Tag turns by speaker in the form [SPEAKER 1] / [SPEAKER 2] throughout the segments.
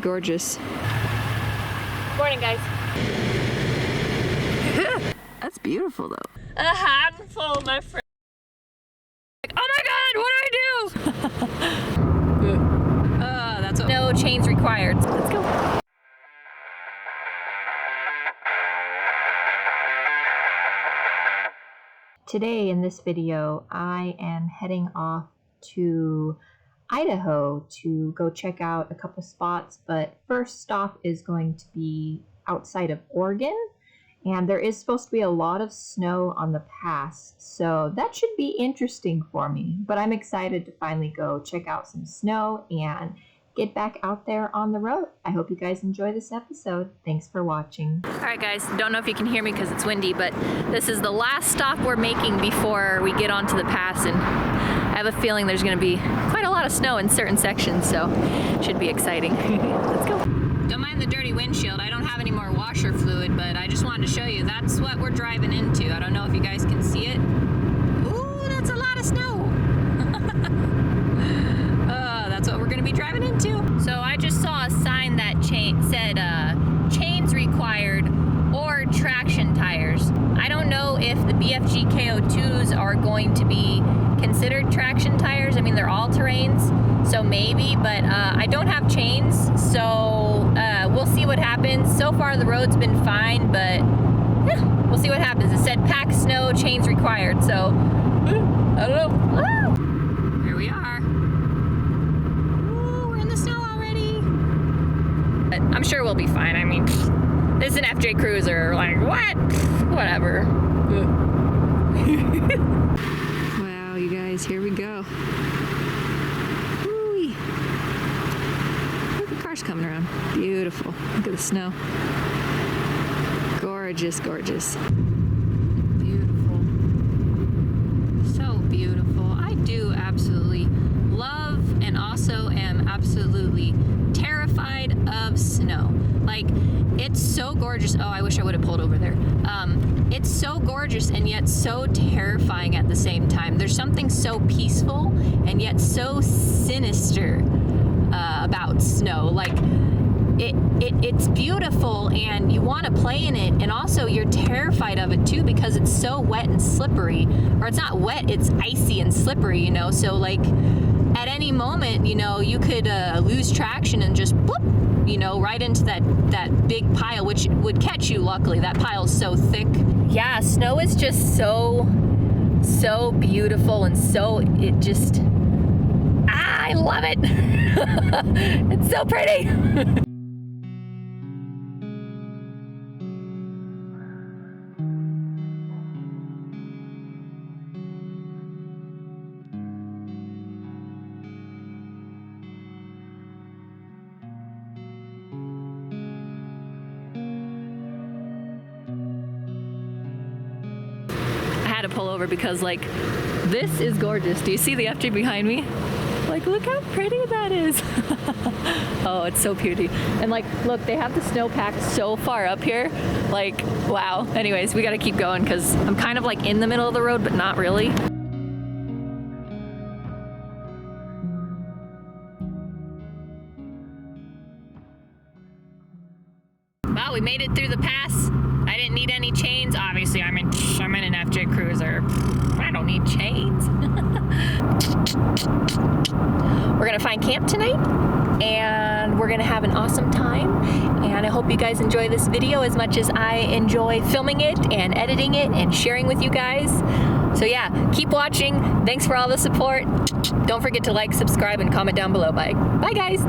[SPEAKER 1] gorgeous.
[SPEAKER 2] Morning, guys.
[SPEAKER 1] That's beautiful, though.
[SPEAKER 2] A handful, my friend. Like, oh my God, what do I do? That's what. No chains required. Let's go.
[SPEAKER 3] Today in this video, I am heading off to Idaho to go check out a couple spots, but first stop is going to be outside of Oregon, and there is supposed to be a lot of snow on the pass, so that should be interesting for me, but I'm excited to finally go check out some snow and get back out there on the road. I hope you guys enjoy this episode. Thanks for watching.
[SPEAKER 2] All right, guys, don't know if you can hear me because it's windy, but this is the last stop we're making before we get onto the pass, and I have a feeling there's going to be quite a lot of snow in certain sections, so it should be exciting. Let's go. Don't mind the dirty windshield. I don't have any more washer fluid, but I just wanted to show you that's what we're driving into. I don't know if you guys can see it. Ooh, that's a lot of snow. That's what we're going to be driving into. So I just saw a sign that said chains required or traction tires. I don't know if the BFG KO2s are going to be considered traction tires. I mean, they're all terrains, so maybe, but I don't have chains, so we'll see what happens. So far the road's been fine, but yeah, we'll see what happens. It said pack snow, chains required, so I don't know. Ah! Here we are. Ooh, we're in the snow already. But I'm sure we'll be fine. I mean, this is an FJ Cruiser. Like, what? Whatever.
[SPEAKER 1] Wow, you guys, here we go. Woo-wee. Look, the car's coming around. Beautiful. Look at the snow. Gorgeous, gorgeous.
[SPEAKER 2] Beautiful. So beautiful. I do absolutely love and also am absolutely terrified of snow. Like, it's so gorgeous. Oh, I wish I would have pulled over there. It's so gorgeous and yet so terrifying at the same time. There's something so peaceful and yet so sinister about snow. Like, it's beautiful and you want to play in it, and also you're terrified of it too because it's so wet and slippery. Or it's not wet, it's icy and slippery, you know, so like at any moment, you know, you could lose traction and just bloop, you know, right into that big pile, which would catch you. Luckily, that pile's so thick. Yeah, snow is just so beautiful, and it just, I love it. It's so pretty. To pull over because, like, this is gorgeous. Do you see the FJ behind me? Like, look how pretty that is. Oh, it's so pretty. And like, look, they have the snow packed so far up here. Like, wow. Anyways, we got to keep going because I'm kind of like in the middle of the road, but not really. Well, we made it through the pass. I didn't need any chains. Obviously, I'm in an FJ Cruiser. I don't need chains. We're gonna find camp tonight, and we're gonna have an awesome time. And I hope you guys enjoy this video as much as I enjoy filming it and editing it and sharing with you guys. So yeah, keep watching. Thanks for all the support. Don't forget to like, subscribe, and comment down below. Bye. Bye, guys.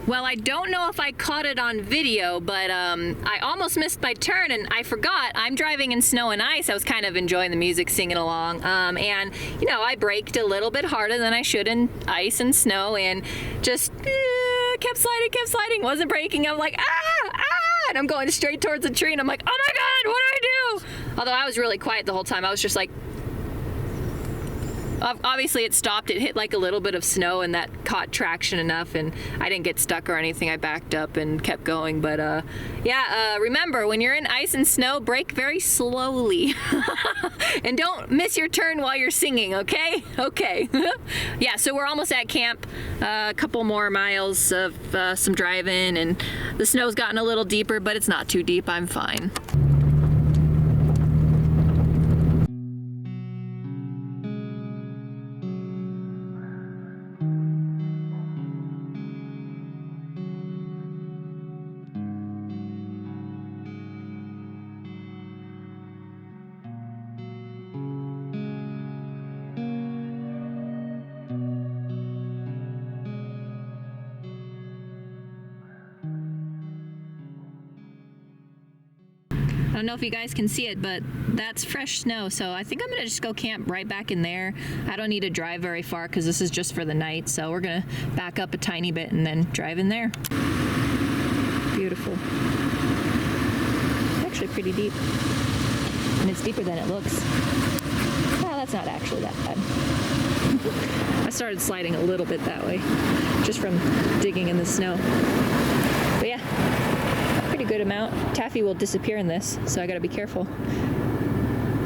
[SPEAKER 2] Well, I don't know if I caught it on video, but I almost missed my turn and I forgot. I'm driving in snow and ice. I was kind of enjoying the music, singing along. And, you know, I braked a little bit harder than I should in ice and snow and just kept sliding, wasn't braking. I'm like, and I'm going straight towards the tree and I'm like, oh my God, what do I do? Although I was really quiet the whole time. I was just like, Obviously it stopped. It hit like a little bit of snow and that caught traction enough, and I didn't get stuck or anything. I backed up and kept going. But yeah, remember, when you're in ice and snow, brake very slowly. And don't miss your turn while you're singing, okay? Okay. Yeah, so we're almost at camp. A couple more miles of some driving, and the snow's gotten a little deeper, but it's not too deep. I'm fine. I don't know if you guys can see it, but that's fresh snow, so I think I'm gonna just go camp right back in there. I don't need to drive very far because this is just for the night, so we're gonna back up a tiny bit and then drive in there. Beautiful. It's actually pretty deep, and it's deeper than it looks. Well, that's not actually that bad. I started sliding a little bit that way, just from digging in the snow. But yeah. Pretty good amount. Taffy will disappear in this, so I gotta be careful.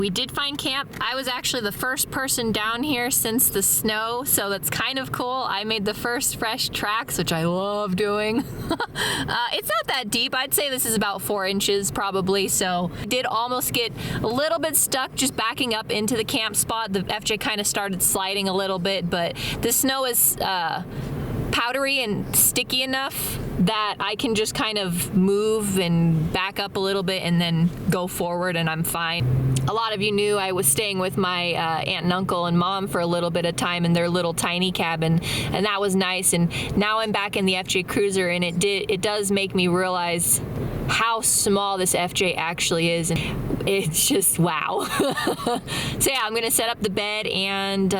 [SPEAKER 2] We did find camp. I was actually the first person down here since the snow, so that's kind of cool. I made the first fresh tracks, which I love doing. It's not that deep. I'd say this is about 4 inches probably, so I did almost get a little bit stuck just backing up into the camp spot. The FJ kind of started sliding a little bit, but the snow is powdery and sticky enough that I can just kind of move and back up a little bit and then go forward, and I'm fine. A lot of you knew I was staying with my aunt and uncle and mom for a little bit of time in their little tiny cabin, and that was nice. And now I'm back in the FJ Cruiser, and it does make me realize how small this FJ actually is, and it's just wow. So yeah, I'm gonna set up the bed and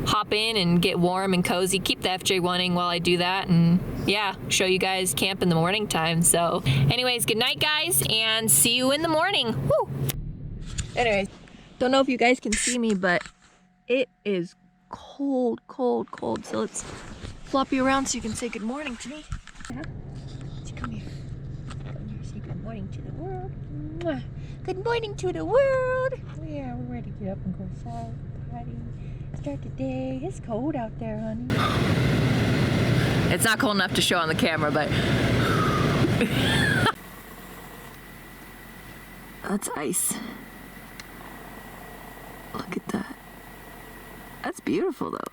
[SPEAKER 2] hop in and get warm and cozy, keep the FJ running while I do that, and yeah, show you guys camp in the morning time. So anyways, good night guys, and see you in the morning. Woo! Anyways, don't know if you guys can see me, but it is cold, cold, cold. So let's flop you around so you can say good morning to me. So come here. Come here, say good morning to the world. Mwah. Good morning to the world. Yeah, we're ready to get up and go outside, party. Start the day. It's cold out there, honey. It's not cold enough to show on the camera, but that's ice. Look at that. That's beautiful though.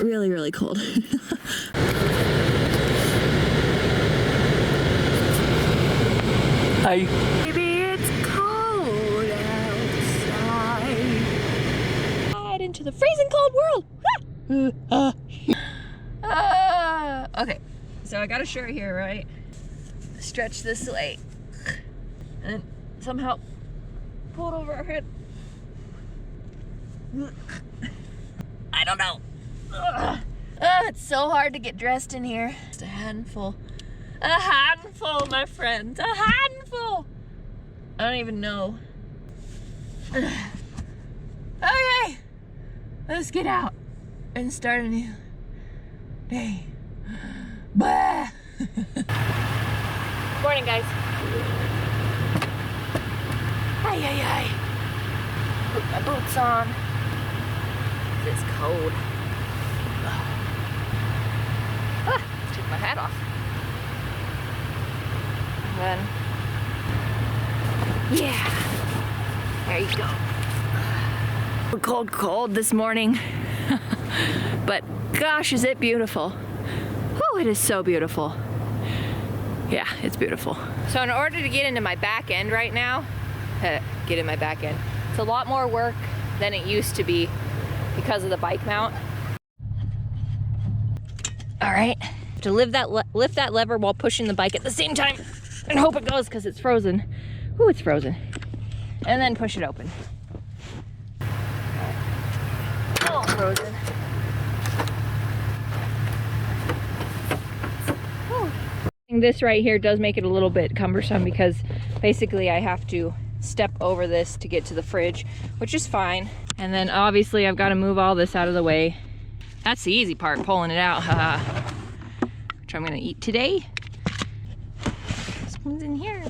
[SPEAKER 2] Really, really cold. Hi. Baby, it's cold outside. Into the freezing cold world. Okay, so I got a shirt here, right? Stretch this way, and somehow pull it over our head. I don't know. It's so hard to get dressed in here. Just a handful. A handful, my friends. A handful. I don't even know. Okay. Let's get out and start a new day. Blah. Morning, guys. Hi, hi, hi. Put my boots on. It's cold. Let's take my hat off. And then, yeah. There you go. Cold, cold this morning, but gosh, is it beautiful. Oh, it is so beautiful. Yeah, it's beautiful. So in order to get into my back end right now, get in my back end, it's a lot more work than it used to be because of the bike mount. All right, to lift that lever while pushing the bike at the same time and hope it goes because it's frozen. Ooh, it's frozen. And then push it open. Oh, frozen. Whew. This right here does make it a little bit cumbersome because basically I have to step over this to get to the fridge, which is fine. And then obviously I've got to move all this out of the way. That's the easy part, pulling it out, which I'm gonna eat today. Spoon's in here.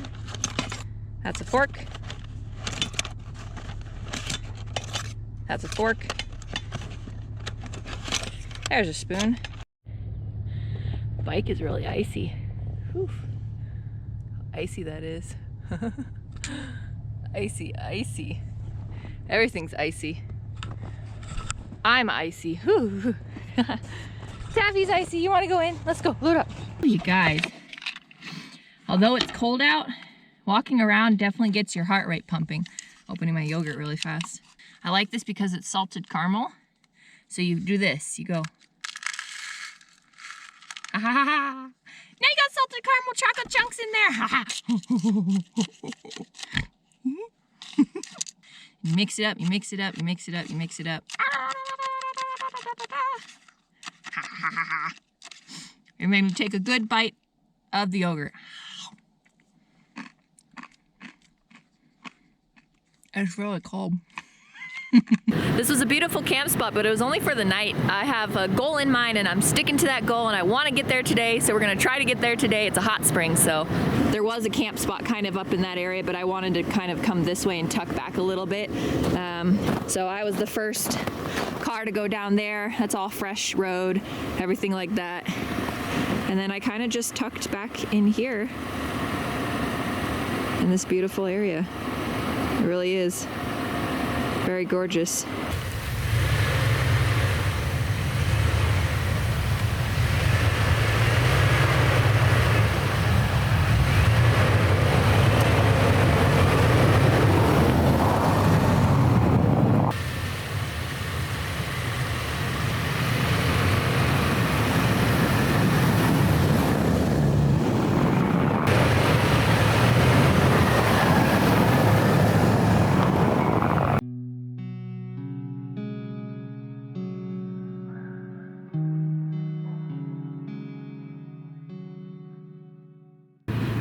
[SPEAKER 2] That's a fork. That's a fork. There's a spoon. Bike is really icy. Whew. How icy that is. Icy, icy. Everything's icy. I'm icy. Whew. Taffy's icy. You want to go in? Let's go. Load up. You guys, although it's cold out, walking around definitely gets your heart rate pumping. Opening my yogurt really fast. I like this because it's salted caramel. So you do this. You go. Ha ha ha ha. Now you got salted caramel chocolate chunks in there. Ha ha. You mix it up, you mix it up, you mix it up, you mix it up. And then you take a good bite of the yogurt. It's really cold. This was a beautiful camp spot, but it was only for the night. I have a goal in mind and I'm sticking to that goal and I want to get there today, so we're going to try to get there today. It's a hot spring, so there was a camp spot kind of up in that area, but I wanted to kind of come this way and tuck back a little bit. So I was the first car to go down there. That's all fresh road, everything like that. And then I kind of just tucked back in here in this beautiful area. It really is. Very gorgeous.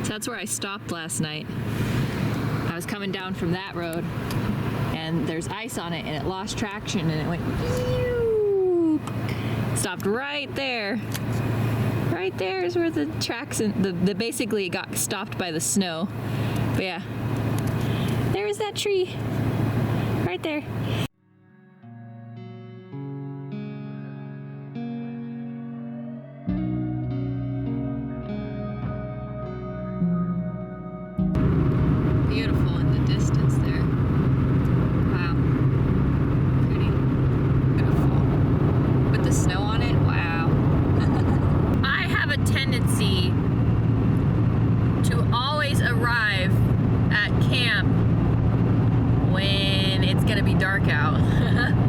[SPEAKER 2] So that's where I stopped last night. I was coming down from that road and there's ice on it and it lost traction and it went stopped right there. Right there is where the tracks and the basically got stopped by the snow. But yeah, there's that tree right there. Beautiful in the distance there. Wow. Pretty beautiful. With the snow on it, wow. I have a tendency to always arrive at camp when it's gonna be dark out.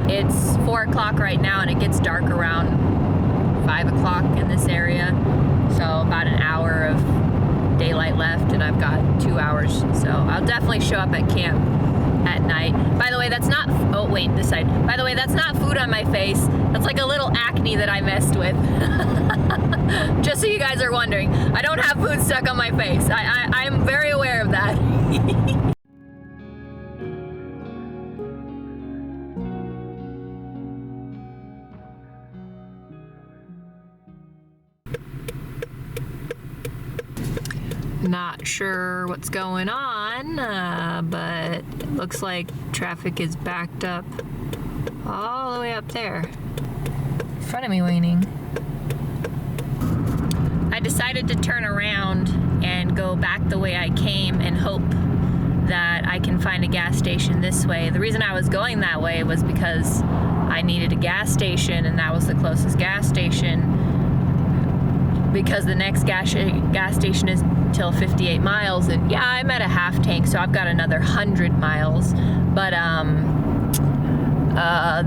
[SPEAKER 2] It's 4 o'clock right now and it gets dark around 5 o'clock in this area. So about an hour of daylight left and I've got 2 hours, so I'll definitely show up at camp at night. By the way, that's not, oh wait, this side. By the way, that's not food on my face. That's like a little acne that I messed with. Just so you guys are wondering, I don't have food stuck on my face. I'm very aware of that. Not sure what's going on, but it looks like traffic is backed up all the way up there. In front of me waning. I decided to turn around and go back the way I came and hope that I can find a gas station this way. The reason I was going that way was because I needed a gas station and that was the closest gas station, because the next gas station is till 58 miles, and yeah, I'm at a half tank, so I've got another 100 miles. But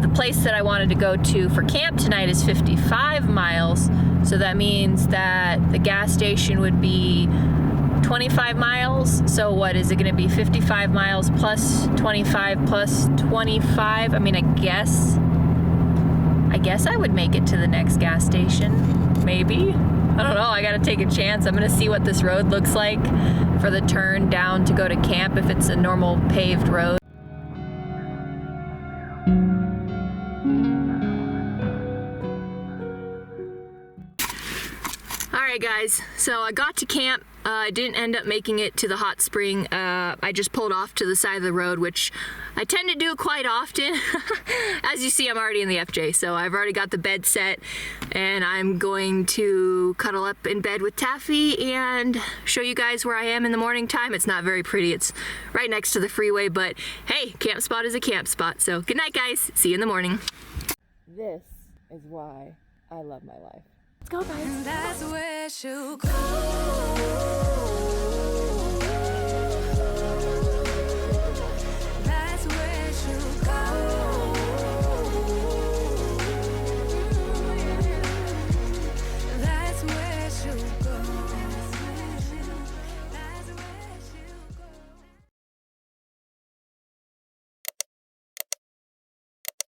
[SPEAKER 2] the place that I wanted to go to for camp tonight is 55 miles, so that means that the gas station would be 25 miles. So what is it going to be? 55 miles plus 25 plus 25. I mean, I guess I would make it to the next gas station, maybe. don't know, I gotta take a chance. I'm gonna see what this road looks like for the turn down to go to camp, if it's a normal paved road. Alright guys, so I got to camp. I didn't end up making it to the hot spring. I just pulled off to the side of the road, which I tend to do quite often. As you see, I'm already in the FJ, so I've already got the bed set, and I'm going to cuddle up in bed with Taffy and show you guys where I am in the morning time. It's not very pretty. It's right next to the freeway, but hey, camp spot is a camp spot. So good night guys, see you in the morning.
[SPEAKER 1] This is why I love my life.
[SPEAKER 2] Let's go guys.
[SPEAKER 4] That's where she'll go.